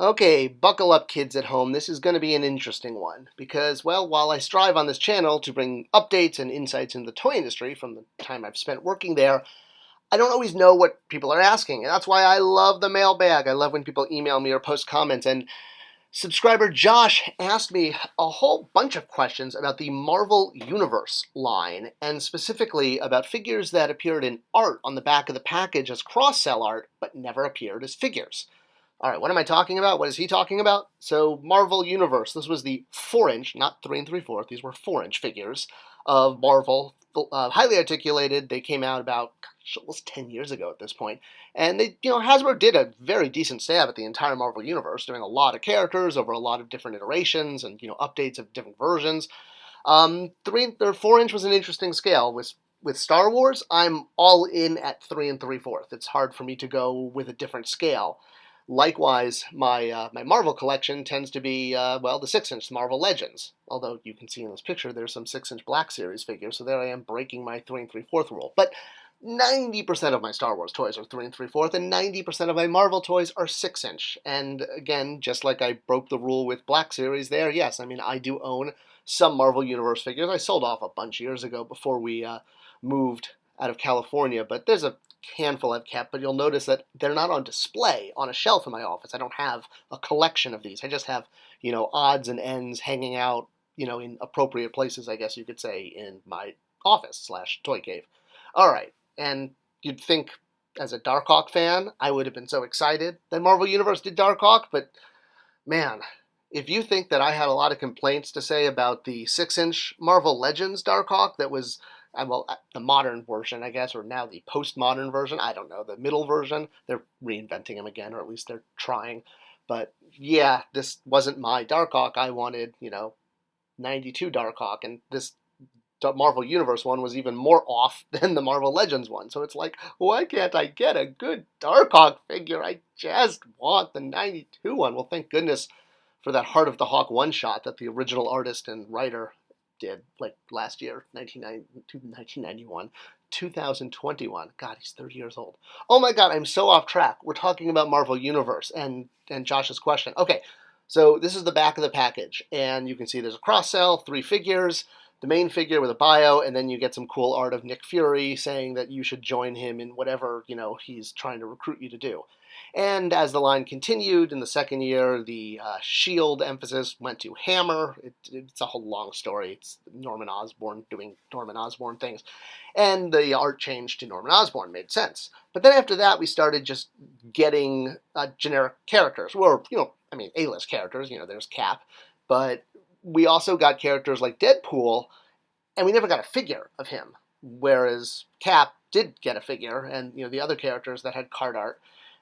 Okay, buckle up, kids at home. This is going to be an interesting one because, well, while I strive on this channel to bring updates and insights into the toy industry from the time I've spent working there, I don't always know what people are asking. And that's why I love the mailbag. I love when people email me or post comments. And subscriber Josh asked me a whole bunch of questions about the Marvel Universe line, and specifically about figures that appeared in art on the back of the package as cross-sell art, but never appeared as figures. All right, what am I talking about? What is he talking about? So, Marvel Universe. This was the 4-inch, not 3 3/4. These were 4-inch figures of Marvel, highly articulated. They came out about almost 10 years ago at this point, and Hasbro did a very decent stab at the entire Marvel Universe, doing a lot of characters over a lot of different iterations and updates of different versions. 3 or 4-inch was an interesting scale. With Star Wars, I'm all in at 3 3/4. It's hard for me to go with a different scale. Likewise, my Marvel collection tends to be, the 6-inch Marvel Legends. Although you can see in this picture there's some 6-inch Black Series figures, so there I am breaking my 3 3/4 rule. But 90% of my Star Wars toys are 3 3/4, and 90% of my Marvel toys are 6-inch. And again, just like I broke the rule with Black Series there, yes, I mean, I do own some Marvel Universe figures. I sold off a bunch years ago before we moved out of California, but there's a handful I've kept, but you'll notice that they're not on display on a shelf in my office. I don't have a collection of these. I just have, odds and ends hanging out, in appropriate places, I guess you could say, in my office / toy cave. All right, and you'd think as a Darkhawk fan, I would have been so excited that Marvel Universe did Darkhawk, but man, if you think that I had a lot of complaints to say about the 6-inch Marvel Legends Darkhawk that was the modern version, I guess, or now the postmodern version. I don't know, the middle version. They're reinventing him again, or at least they're trying. But yeah, this wasn't my Darkhawk. I wanted, 92 Darkhawk, and this Marvel Universe one was even more off than the Marvel Legends one. So it's like, why can't I get a good Darkhawk figure? I just want the 92 one. Well, thank goodness for that Heart of the Hawk one-shot that the original artist and writer did, like last year, 1991, 2021. God, he's 30 years old. Oh my God, I'm so off track. We're talking about Marvel Universe and Josh's question. Okay, so this is the back of the package, and you can see there's a cross-sell, 3 figures, the main figure with a bio, and then you get some cool art of Nick Fury saying that you should join him in whatever, he's trying to recruit you to do. And as the line continued in the second year, the S.H.I.E.L.D. emphasis went to Hammer. It's a whole long story. It's Norman Osborn doing Norman Osborn things. And the art changed to Norman Osborn. Made sense. But then after that, we started just getting generic characters. Or, A-list characters. There's Cap. But we also got characters like Deadpool, and we never got a figure of him. Whereas Cap did get a figure, and, the other characters that had card art.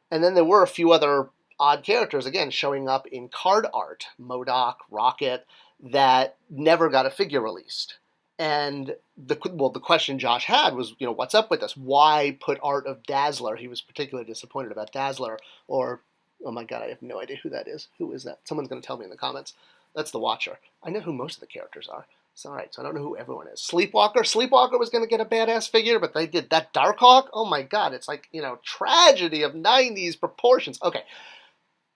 And then there were a few other odd characters, again, showing up in card art, MODOK, Rocket, that never got a figure released. And the question Josh had was, what's up with this? Why put art of Dazzler? He was particularly disappointed about Dazzler, or, oh my God, I have no idea who that is. Who is that? Someone's going to tell me in the comments. That's the Watcher. I know who most of the characters are. It's all right, so I don't know who everyone is. Sleepwalker was going to get a badass figure, but they did that Darkhawk? Oh my God, it's like, tragedy of 90s proportions. Okay,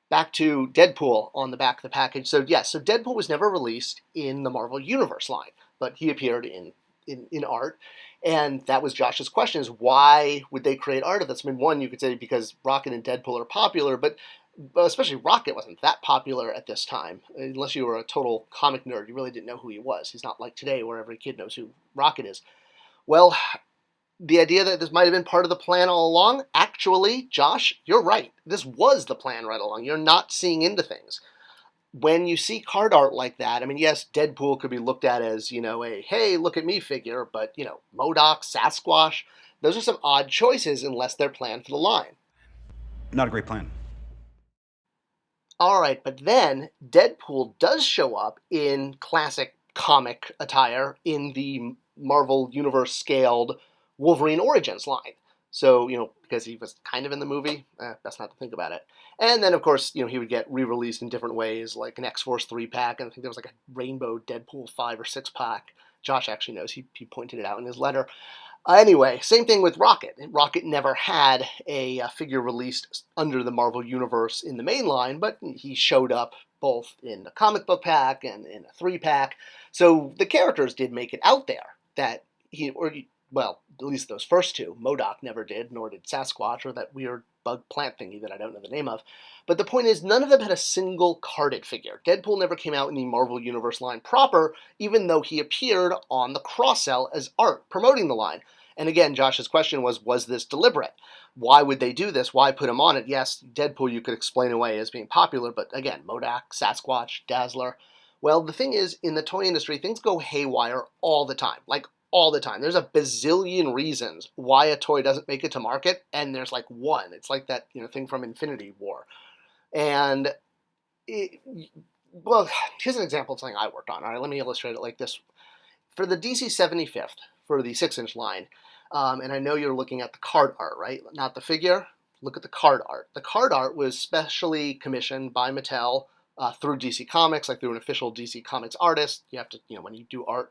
back to Deadpool on the back of the package. So yes, so Deadpool was never released in the Marvel Universe line, but he appeared in art. And that was Josh's question, is why would they create art of this? I mean, one, you could say because Rocket and Deadpool are popular, but especially Rocket wasn't that popular at this time. Unless you were a total comic nerd, you really didn't know who he was. He's not like today where every kid knows who Rocket is. Well, the idea that this might have been part of the plan all along, actually, Josh, you're right. This was the plan right along. You're not seeing into things. When you see card art like that, I mean, yes, Deadpool could be looked at as, a, hey, look at me figure, but, MODOK, Sasquatch, those are some odd choices unless they're planned for the line. Not a great plan. All right, but then Deadpool does show up in classic comic attire in the Marvel Universe scaled Wolverine Origins line. So, because he was kind of in the movie, best not to think about it. And then, of course, he would get re-released in different ways, like an X-Force 3-pack, and I think there was like a Rainbow Deadpool 5 or 6-pack. Josh actually knows. He pointed it out in his letter. Anyway, same thing with Rocket. Rocket never had a figure released under the Marvel Universe in the main line, but he showed up both in the comic book pack and in a 3-pack. So the characters did make it out there that well, at least those first two. MODOK never did, nor did Sasquatch, or that weird bug plant thingy that I don't know the name of. But the point is, none of them had a single carded figure. Deadpool never came out in the Marvel Universe line proper, even though he appeared on the cross-sell as art promoting the line. And again, Josh's question was this deliberate? Why would they do this? Why put him on it? Yes, Deadpool you could explain away as being popular, but again, MODOK, Sasquatch, Dazzler. Well, the thing is, in the toy industry, things go haywire all the time. Like, all the time. There's a bazillion reasons why a toy doesn't make it to market, and there's like one. It's like that thing from Infinity War. And, well, here's an example of something I worked on. All right, let me illustrate it like this. For the DC 75th, for the 6-inch line, and I know you're looking at the card art, right? Not the figure. Look at the card art. The card art was specially commissioned by Mattel through DC Comics, like through an official DC Comics artist. You have to, when you do art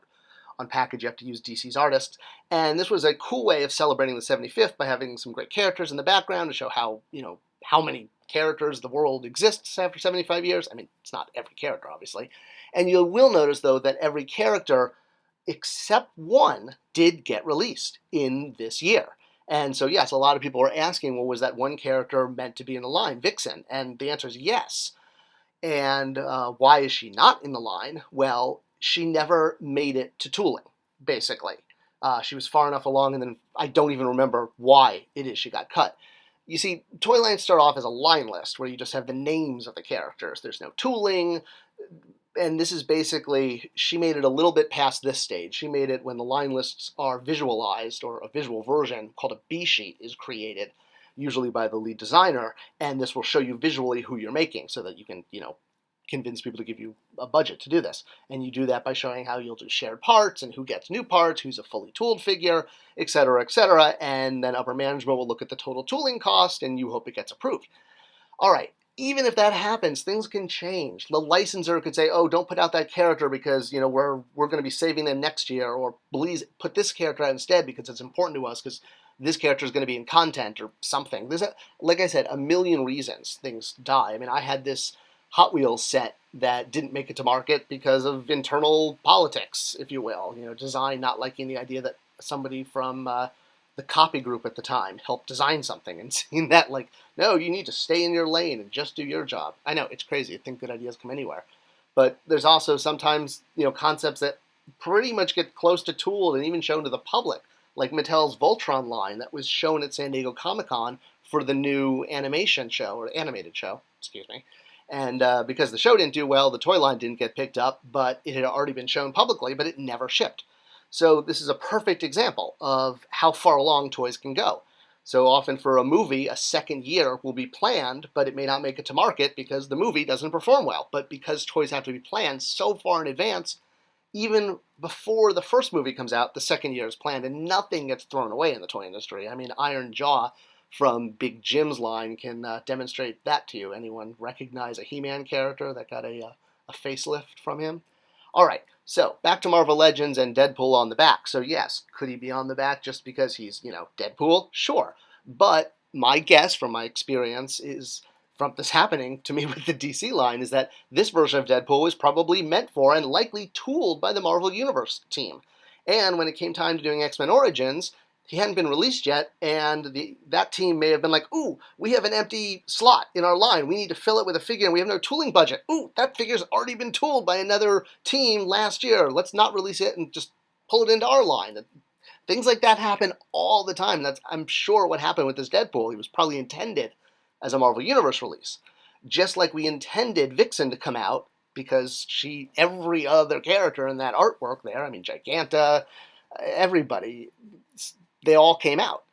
on package, you have to use DC's artists. And this was a cool way of celebrating the 75th by having some great characters in the background to show how, how many characters the world exists after 75 years. I mean, it's not every character, obviously. And you will notice, though, that every character except one did get released in this year. And so, yes, a lot of people were asking, well, was that one character meant to be in the line, Vixen? And the answer is yes. And why is she not in the line? Well, she never made it to tooling, basically. She was far enough along, and then I don't even remember why it is she got cut. You see, toy lines start off as a line list, where you just have the names of the characters. There's no tooling, and this is basically, she made it a little bit past this stage. She made it when the line lists are visualized, or a visual version called a B-sheet is created, usually by the lead designer, and this will show you visually who you're making, so that you can, convince people to give you a budget to do this. And you do that by showing how you'll do shared parts and who gets new parts, who's a fully tooled figure, etc., etc. And then upper management will look at the total tooling cost and you hope it gets approved. All right, even if that happens, things can change. The licensor could say, oh, don't put out that character because, we're going to be saving them next year, or please put this character out instead because it's important to us because this character is going to be in content or something. There's, like I said, a million reasons things die. I mean, I had this Hot Wheels set that didn't make it to market because of internal politics, if you will. Design not liking the idea that somebody from the copy group at the time helped design something, and seeing that like, no, you need to stay in your lane and just do your job. I know, it's crazy. I think good ideas come anywhere. But there's also sometimes, concepts that pretty much get close to tooled and even shown to the public, like Mattel's Voltron line that was shown at San Diego Comic-Con for the new animation show, or animated show, excuse me. And because the show didn't do well, the toy line didn't get picked up, but it had already been shown publicly, but it never shipped. So this is a perfect example of how far along toys can go. So often for a movie, a second year will be planned, but it may not make it to market because the movie doesn't perform well. But because toys have to be planned so far in advance, even before the first movie comes out, the second year is planned, and nothing gets thrown away in the toy industry. I mean, Iron Jaw from Big Jim's line can demonstrate that to you. Anyone recognize a He-Man character that got a facelift from him? All right, so back to Marvel Legends and Deadpool on the back. So yes, could he be on the back just because he's, Deadpool? Sure. But my guess from my experience is, from this happening to me with the DC line, is that this version of Deadpool was probably meant for and likely tooled by the Marvel Universe team. And when it came time to doing X-Men Origins, he hadn't been released yet, and that team may have been like, ooh, we have an empty slot in our line. We need to fill it with a figure, and we have no tooling budget. Ooh, that figure's already been tooled by another team last year. Let's not release it and just pull it into our line. Things like that happen all the time. That's, I'm sure, what happened with this Deadpool. He was probably intended as a Marvel Universe release. Just like we intended Vixen to come out, because every other character in that artwork there, I mean, Giganta, everybody, they all came out,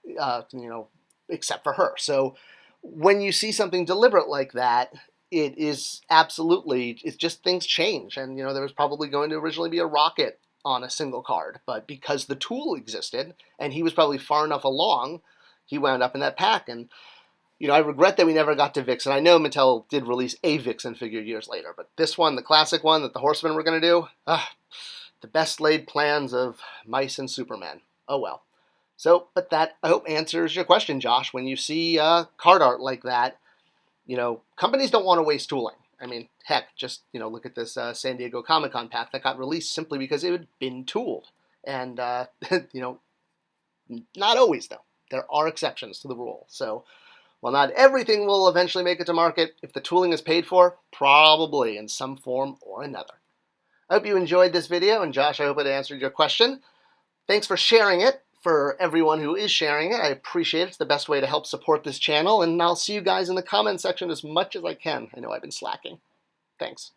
except for her. So when you see something deliberate like that, it is absolutely, it's just things change. And, there was probably going to originally be a Rocket on a single card, but because the tool existed, and he was probably far enough along, he wound up in that pack. And, I regret that we never got to Vixen. I know Mattel did release a Vixen figure years later, but this one, the classic one that the Horsemen were going to do, the best laid plans of mice and Supermen. Oh well. So, but that, I hope, answers your question, Josh. When you see card art like that, companies don't want to waste tooling. I mean, heck, just, look at this San Diego Comic-Con pack that got released simply because it had been tooled. And, not always, though. There are exceptions to the rule. So, while not everything will eventually make it to market, if the tooling is paid for, probably in some form or another. I hope you enjoyed this video, and Josh, I hope it answered your question. Thanks for sharing it. For everyone who is sharing it, I appreciate it. It's the best way to help support this channel, and I'll see you guys in the comment section as much as I can. I know I've been slacking. Thanks.